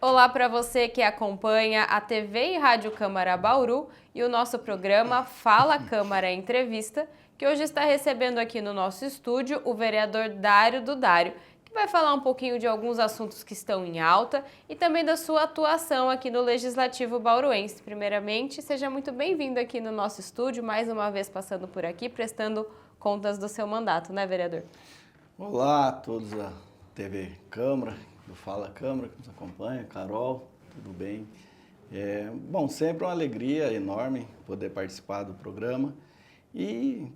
Olá para você que acompanha a TV e Rádio Câmara Bauru e o nosso programa Fala Câmara Entrevista, que hoje está recebendo aqui no nosso estúdio o vereador Dário Dudário, que vai falar um pouquinho de alguns assuntos que estão em alta e também da sua atuação aqui no Legislativo Bauruense. Primeiramente, seja muito bem-vindo aqui no nosso estúdio, mais uma vez passando por aqui, prestando contas do seu mandato, né, vereador? Olá a todos da TV Câmara, do Fala Câmara, que nos acompanha, Carol, tudo bem? Bom, sempre uma alegria enorme poder participar do programa e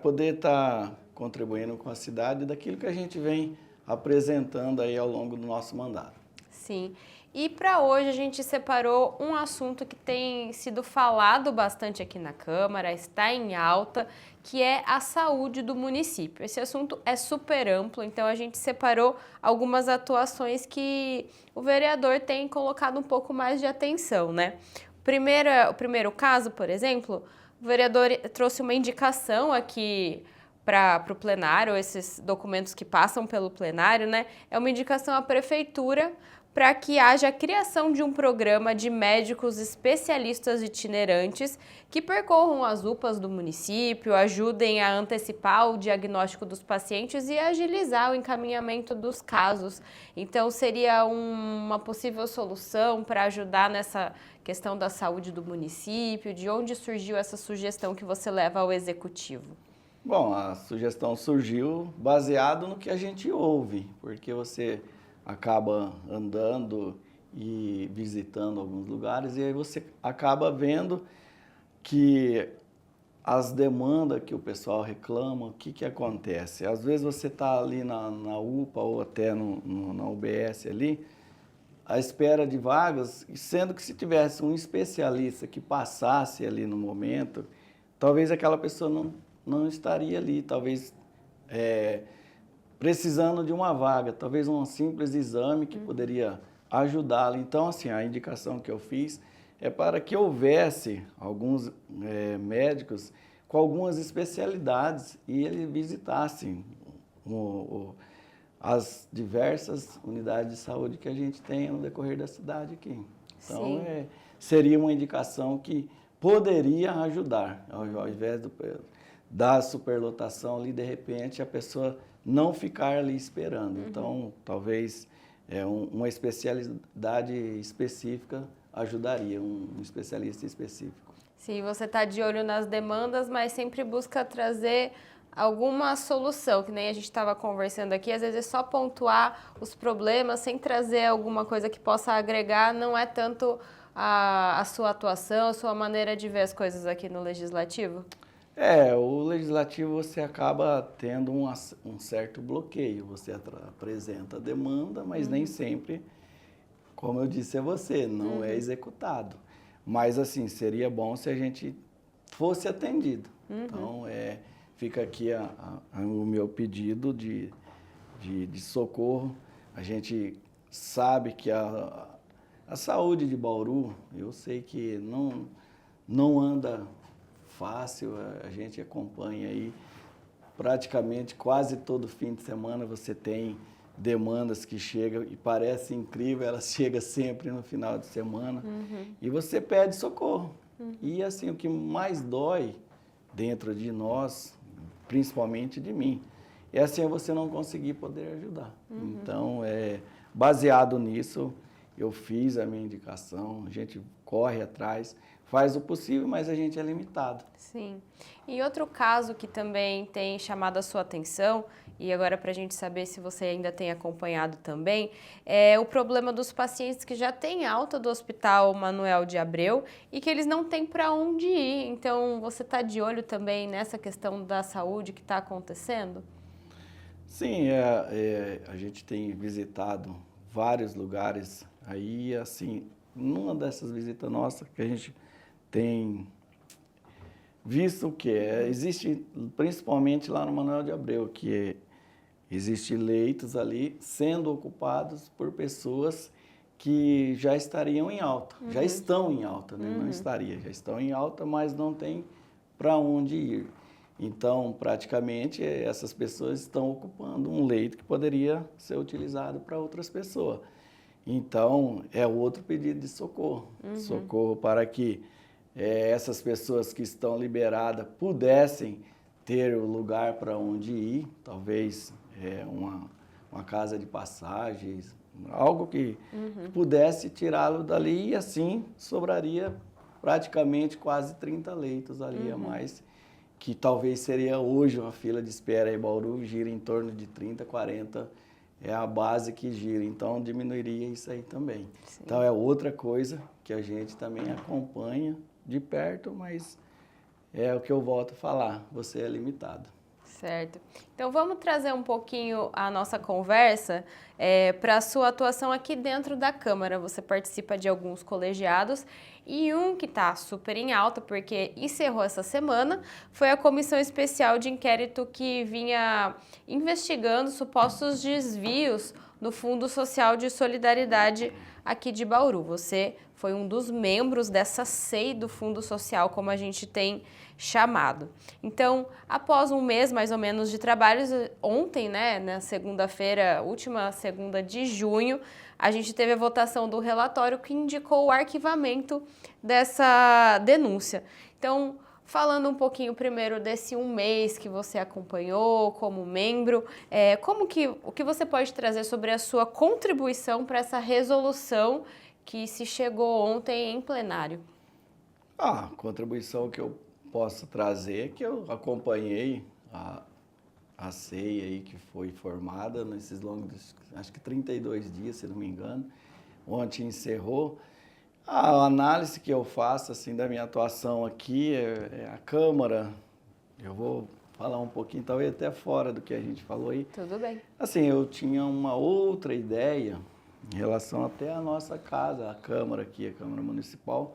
poder estar contribuindo com a cidade daquilo que a gente vem apresentando aí ao longo do nosso mandato. Sim. E para hoje a gente separou um assunto que tem sido falado bastante aqui na Câmara, está em alta, que é a saúde do município. Esse assunto é super amplo, então a gente separou algumas atuações que o vereador tem colocado um pouco mais de atenção, né? O primeiro caso, por exemplo, o vereador trouxe uma indicação aqui para o plenário, esses documentos que passam pelo plenário, né? É uma indicação à prefeitura para que haja a criação de um programa de médicos especialistas itinerantes que percorram as UPAs do município, ajudem a antecipar o diagnóstico dos pacientes e agilizar o encaminhamento dos casos. Então, seria uma possível solução para ajudar nessa questão da saúde do município. De onde surgiu essa sugestão que você leva ao executivo? Bom, a sugestão surgiu baseado no que a gente ouve, porque você acaba andando e visitando alguns lugares e aí você acaba vendo que as demandas que o pessoal reclama, o que acontece? Às vezes você está ali na UPA ou até na UBS ali, à espera de vagas, sendo que se tivesse um especialista que passasse ali no momento, talvez aquela pessoa não estaria ali, talvez precisando de uma vaga, talvez um simples exame que poderia ajudá-la. Então, assim, a indicação que eu fiz é para que houvesse alguns médicos com algumas especialidades e eles visitassem as diversas unidades de saúde que a gente tem no decorrer da cidade aqui. Então, seria uma indicação que poderia ajudar, ao invés da superlotação ali, de repente, a pessoa não ficar ali esperando. Então, talvez uma especialidade específica ajudaria, um especialista específico. Sim, você está de olho nas demandas, mas sempre busca trazer alguma solução, que nem a gente estava conversando aqui, às vezes é só pontuar os problemas sem trazer alguma coisa que possa agregar, não é tanto a sua atuação, a sua maneira de ver as coisas aqui no Legislativo? O Legislativo você acaba tendo um certo bloqueio, você apresenta a demanda, mas nem sempre, como eu disse a você, não é executado. Mas assim, seria bom se a gente fosse atendido. Então, fica aqui o meu pedido de socorro. A gente sabe que a saúde de Bauru, eu sei que não anda fácil, a gente acompanha aí praticamente quase todo fim de semana você tem demandas que chegam e parece incrível, elas chegam sempre no final de semana e você pede socorro. E assim, o que mais dói dentro de nós, principalmente de mim, é assim você não conseguir poder ajudar. Então, baseado nisso, eu fiz a minha indicação, a gente corre atrás, faz o possível, mas a gente é limitado. Sim. E outro caso que também tem chamado a sua atenção, e agora para a gente saber se você ainda tem acompanhado também, é o problema dos pacientes que já têm alta do Hospital Manuel de Abreu e que eles não têm para onde ir. Então, você está de olho também nessa questão da saúde que está acontecendo? Sim, a gente tem visitado vários lugares aí, assim, numa dessas visitas nossas que a gente tem visto o que existe, principalmente lá no Manuel de Abreu, existe leitos ali sendo ocupados por pessoas que já estariam em alta, já estão em alta, né? Não estaria, já estão em alta, mas não tem para onde ir. Então, praticamente, essas pessoas estão ocupando um leito que poderia ser utilizado para outras pessoas. Então, é outro pedido de socorro. Socorro para que essas pessoas que estão liberadas pudessem ter o lugar para onde ir, talvez uma casa de passagens, algo que pudesse tirá-lo dali e assim sobraria praticamente quase 30 leitos ali a mais, que talvez seria hoje uma fila de espera em Bauru, gira em torno de 30, 40, é a base que gira, então diminuiria isso aí também. Sim. Então é outra coisa que a gente também acompanha de perto, mas é o que eu volto a falar, você é limitado. Certo. Então vamos trazer um pouquinho a nossa conversa para a sua atuação aqui dentro da Câmara. Você participa de alguns colegiados e um que está super em alta, porque encerrou essa semana, foi a Comissão Especial de Inquérito que vinha investigando supostos desvios no Fundo Social de Solidariedade aqui de Bauru. Você foi um dos membros dessa SEI do Fundo Social, como a gente tem chamado. Então, após um mês mais ou menos de trabalhos, ontem, né, na segunda-feira, última segunda de junho, a gente teve a votação do relatório que indicou o arquivamento dessa denúncia. Então, falando um pouquinho primeiro desse um mês que você acompanhou como membro, o que você pode trazer sobre a sua contribuição para essa resolução que se chegou ontem em plenário? A contribuição que eu posso trazer é que eu acompanhei a SEI aí que foi formada nesses longos, acho que 32 dias, se não me engano. Ontem encerrou. A análise que eu faço assim da minha atuação aqui é a Câmara. Eu vou falar um pouquinho, talvez até fora do que a gente falou aí. Tudo bem. Assim, eu tinha uma outra ideia em relação até à nossa casa, a Câmara aqui, a Câmara Municipal,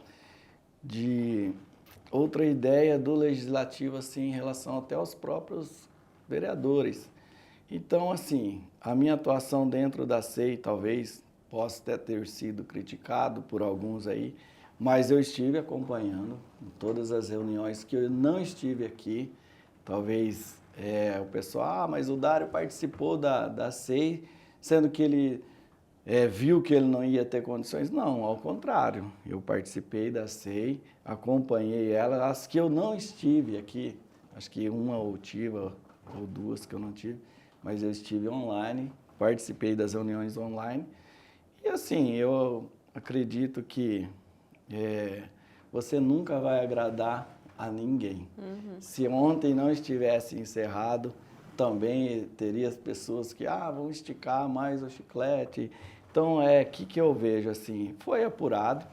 de outra ideia do Legislativo, assim, em relação até aos próprios vereadores. Então, assim, a minha atuação dentro da SEI, talvez, possa até ter sido criticado por alguns aí, mas eu estive acompanhando em todas as reuniões que eu não estive aqui. Talvez o pessoal, mas o Dário participou da SEI, sendo que ele viu que ele não ia ter condições. Não, ao contrário, eu participei da SEI, acompanhei ela. As que eu não estive aqui, acho que uma ou duas que eu não tive, mas eu estive online, participei das reuniões online. E assim, eu acredito que você nunca vai agradar a ninguém. Se ontem não estivesse encerrado, também teria as pessoas que vão esticar mais o chiclete. Então, que eu vejo assim, foi apurado,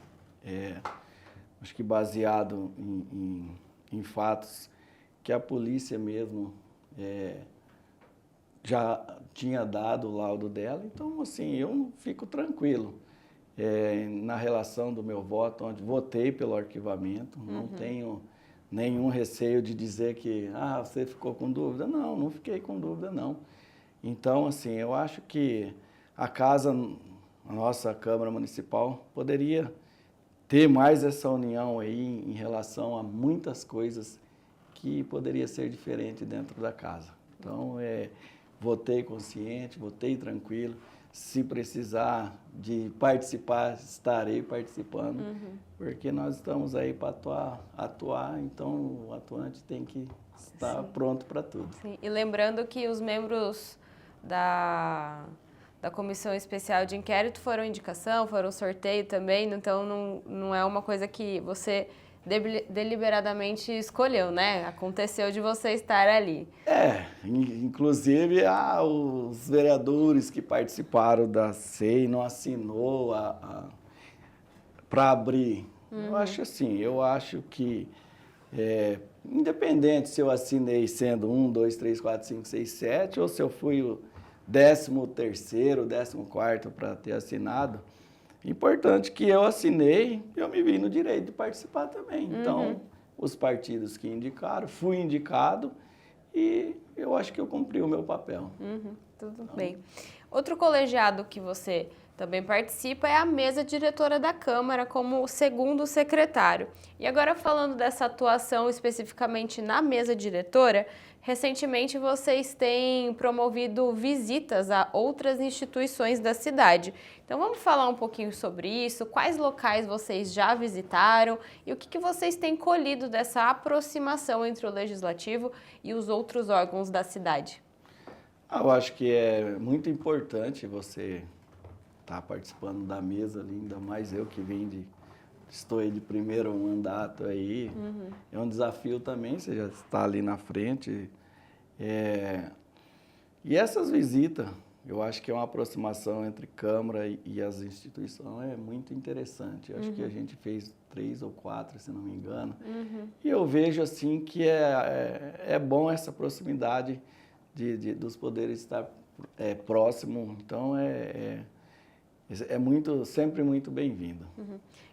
acho que baseado em fatos que a polícia mesmo já tinha dado o laudo dela. Então, assim, eu fico tranquilo na relação do meu voto, onde votei pelo arquivamento, não tenho nenhum receio de dizer que você ficou com dúvida. Não, não fiquei com dúvida, não. Então, assim, eu acho que a nossa Câmara Municipal poderia ter mais essa união aí em relação a muitas coisas que poderia ser diferente dentro da casa. Então, votei consciente, votei tranquilo. Se precisar de participar, estarei participando, porque nós estamos aí para atuar, então o atuante tem que estar pronto para tudo. Sim. E lembrando que os membros da Comissão Especial de Inquérito foram indicação, foram sorteio também, então não é uma coisa que você deliberadamente escolheu, né? Aconteceu de você estar ali. Inclusive os vereadores que participaram da SEI não assinou para abrir. Eu acho que independente se eu assinei sendo 1, 2, 3, 4, 5, 6, 7, ou se eu fui o 13º, 14º para ter assinado, importante que eu assinei, eu me vi no direito de participar também. Então, os partidos que indicaram, fui indicado e eu acho que eu cumpri o meu papel. Tudo bem. Outro colegiado que você também participa é a mesa diretora da Câmara como segundo secretário. E agora falando dessa atuação especificamente na mesa diretora, Recentemente, vocês têm promovido visitas a outras instituições da cidade. Então, vamos falar um pouquinho sobre isso, quais locais vocês já visitaram e o que vocês têm colhido dessa aproximação entre o Legislativo e os outros órgãos da cidade. Eu acho que é muito importante você estar participando da mesa ali, ainda mais eu que estou aí de primeiro mandato aí. É um desafio também, você já está ali na frente. E essas visitas, eu acho que é uma aproximação entre Câmara e as instituições, é muito interessante. Eu acho que a gente fez 3 ou 4, se não me engano. E eu vejo assim que é bom essa proximidade dos poderes estar próximo. Então, sempre muito bem-vindo.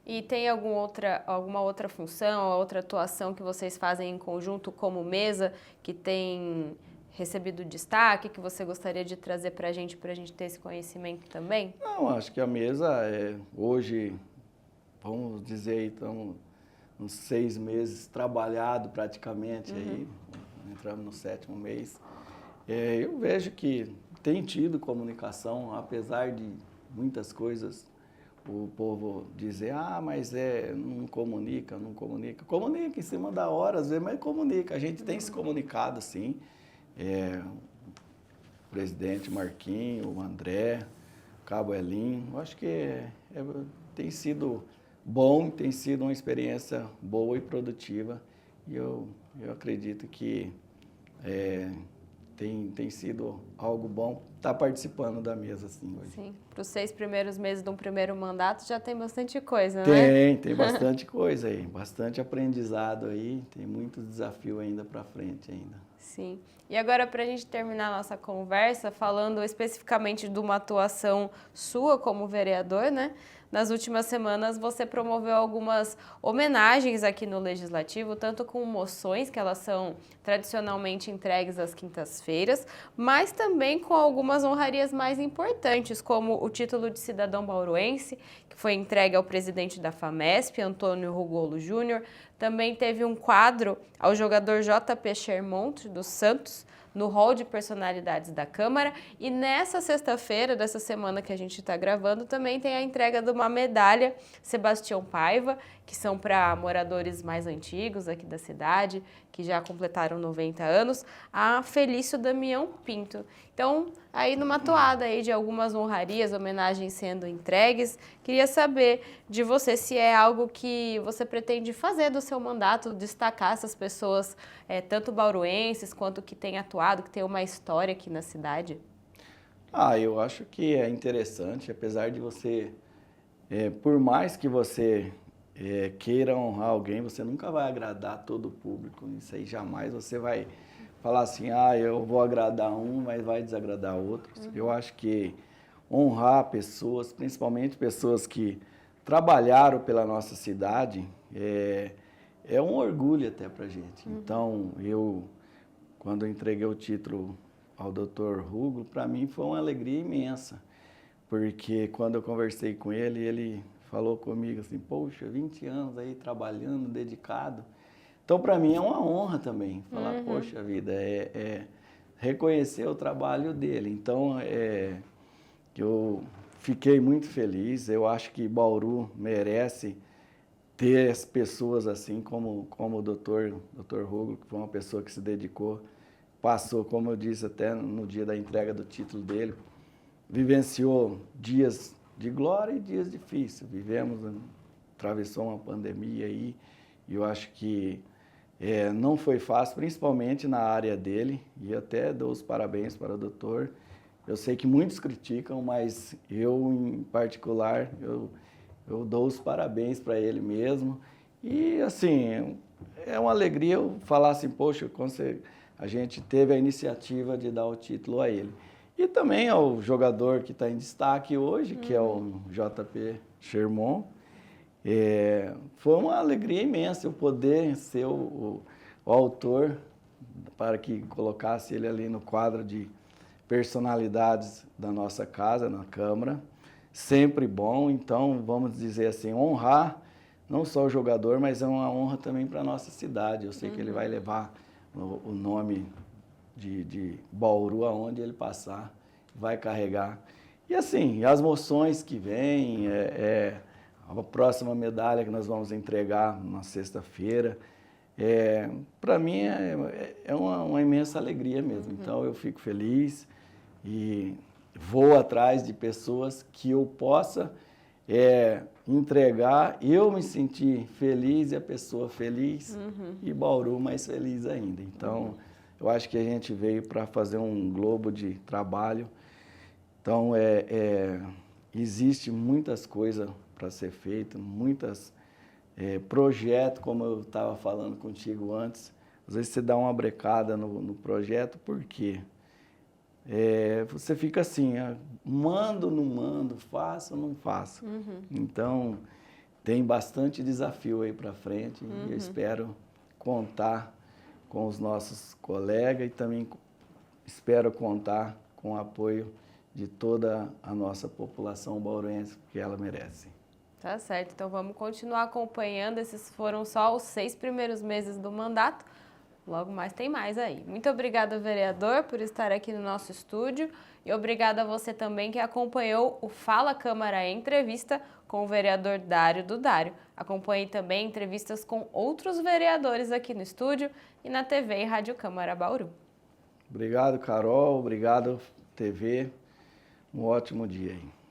E tem alguma outra função, outra atuação que vocês fazem em conjunto como mesa, que tem recebido destaque, que você gostaria de trazer para a gente ter esse conhecimento também? Não, acho que a mesa hoje, vamos dizer aí, estamos uns 6 meses trabalhado praticamente, aí entramos no 7º mês. Eu vejo que tem tido comunicação, apesar de muitas coisas o povo dizer, mas não comunica. Comunica em cima da hora, às vezes, mas comunica. A gente tem se comunicado, sim. O presidente Marquinho, o André, o Cabo Elinho. Eu acho que tem sido bom, tem sido uma experiência boa e produtiva. E eu acredito que tem sido algo bom estar participando da mesa assim hoje. Sim, para os 6 primeiros meses de um primeiro mandato já tem bastante coisa, né? Tem bastante coisa aí, bastante aprendizado aí, tem muito desafio ainda para frente ainda. Sim. E agora, para a gente terminar a nossa conversa, falando especificamente de uma atuação sua como vereador, né? Nas últimas semanas, você promoveu algumas homenagens aqui no Legislativo, tanto com moções, que elas são tradicionalmente entregues às quintas-feiras, mas também com algumas honrarias mais importantes, como o título de cidadão bauruense, que foi entregue ao presidente da FAMESP, Antônio Rugolo Júnior. Também teve um quadro ao jogador JP Shermont, do Santos, no hall de personalidades da Câmara. E nessa sexta-feira, dessa semana que a gente está gravando, também tem a entrega de uma medalha Sebastião Paiva, que são para moradores mais antigos aqui da cidade, que já completaram 90 anos, a Felício Damião Pinto. Então, aí numa toada aí de algumas honrarias, homenagens sendo entregues, queria saber de você se é algo que você pretende fazer do seu mandato, destacar essas pessoas, tanto bauruenses quanto que têm atuado, que têm uma história aqui na cidade. Eu acho que é interessante, apesar de você, por mais que você queira honrar alguém, você nunca vai agradar todo o público. Isso aí jamais você vai falar assim, eu vou agradar um, mas vai desagradar outros. Eu acho que honrar pessoas, principalmente pessoas que trabalharam pela nossa cidade, é um orgulho até pra gente. Então, quando eu entreguei o título ao Dr. Rugolo, para mim foi uma alegria imensa, porque quando eu conversei com ele, ele falou comigo assim, poxa, 20 anos aí trabalhando, dedicado. Então, para mim é uma honra também, falar, poxa vida, reconhecer o trabalho dele. Então, eu fiquei muito feliz, eu acho que Bauru merece ter as pessoas assim como o Dr. Rugolo, que foi uma pessoa que se dedicou, passou, como eu disse até no dia da entrega do título dele, vivenciou dias de glória e dias difíceis. Atravessou uma pandemia aí, e eu acho que não foi fácil, principalmente na área dele, e até dou os parabéns para o doutor. Eu sei que muitos criticam, mas eu, em particular, eu dou os parabéns para ele mesmo. E, assim, é uma alegria eu falar assim, poxa, a gente teve a iniciativa de dar o título a ele. E também ao jogador que está em destaque hoje, que é o JP Shermont. Foi uma alegria imensa eu poder ser o autor para que colocasse ele ali no quadro de personalidades da nossa casa, na Câmara. Sempre bom, então vamos dizer assim, honrar não só o jogador, mas é uma honra também para a nossa cidade. Eu sei que ele vai levar o nome de Bauru, aonde ele passar, vai carregar. E assim, as moções que vêm, a próxima medalha que nós vamos entregar na sexta-feira, para mim é uma imensa alegria mesmo. Então eu fico feliz e vou atrás de pessoas que eu possa entregar, eu me sentir feliz e a pessoa feliz e Bauru mais feliz ainda. Então eu acho que a gente veio para fazer um globo de trabalho. Então existe muitas coisas para ser feito, muitos projetos, como eu estava falando contigo antes. Às vezes você dá uma brecada no projeto, por quê? Você fica assim, mando, não mando, faço, não faço. Então, tem bastante desafio aí para frente e eu espero contar com os nossos colegas e também espero contar com o apoio de toda a nossa população bauruense, que ela merece. Tá certo, então vamos continuar acompanhando. Esses foram só os 6 primeiros meses do mandato. Logo mais tem mais aí. Muito obrigada, vereador, por estar aqui no nosso estúdio e obrigada a você também que acompanhou o Fala Câmara Entrevista com o vereador Dário do Dário. Acompanhe também entrevistas com outros vereadores aqui no estúdio e na TV e Rádio Câmara Bauru. Obrigado, Carol. Obrigado, TV. Um ótimo dia aí.